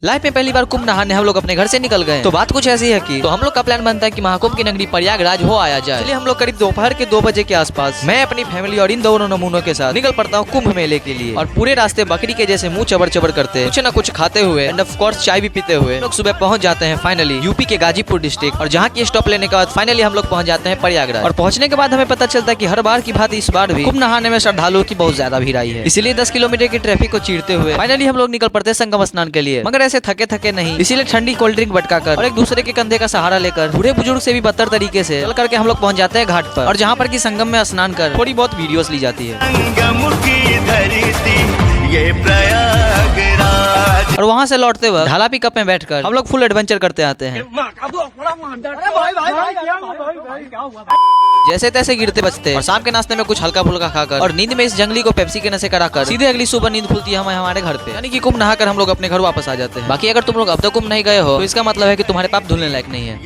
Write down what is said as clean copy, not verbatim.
Life में पहली बार कुंभ नहाने हम लोग अपने घर से निकल गए। तो बात कुछ ऐसी है कि तो हम लोग का प्लान बनता है कि महाकुंभ की नगरी प्रयागराज हो आया जाए। इसलिए हम लोग करीब दोपहर के 2 बजे के आसपास मैं अपनी फैमिली और इन दोनों नमूनों के साथ निकल पड़ता हूँ कुंभ मेले के लिए। और पूरे रास्ते बकरी के जैसे मुंह चबर चबर करते कुछ न कुछ खाते हुए एंड ऑफ कोर्स चाय भी पीते हुए लोग सुबह पहुंच जाते हैं फाइनली यूपी के गाजीपुर डिस्ट्रिक्ट। और जहाँ की स्टॉप लेने के बाद फाइनली हम लोग पहुंच जाते हैं प्रयागराज। और पहुंचने के बाद हमें पता चलता है कि हर बार की भांति इस बार भी कुंभ नहाने में श्रद्धालुओं की बहुत ज्यादा भीड़ आई है। इसलिए 10 किलोमीटर की ट्रैफिक को चीरते हुए फाइनली हम लोग निकल पड़ते हैं संगम स्नान के लिए। मगर ऐसे थके थके नहीं, इसीलिए ठंडी कोल्ड ड्रिंक बटका कर और एक दूसरे के कंधे का सहारा लेकर बूढ़े बुजुर्ग से भी बदतर तरीके से चल करके हम लोग पहुंच जाते हैं घाट पर। और जहाँ पर की संगम में स्नान कर थोड़ी बहुत वीडियोस ली जाती है। और वहाँ से लौटते वक्त ढाला पिकअप में बैठकर हम लोग फुल एडवेंचर करते आते हैं। जैसे तैसे गिरते बचते और शाम के नाश्ते में कुछ हल्का फुल्का खाकर और नींद में इस जंगली को पेप्सी के नशे कराकर सीधे अगली सुबह नींद खुलती है हमारे घर पे। यानी कि कुंभ नहाकर हम लोग अपने घर वापस आ जाते हैं। बाकी अगर तुम लोग अब तक कुंभ नहीं गए हो तो इसका मतलब है कि तुम्हारे पाप धुलने लायक नहीं है।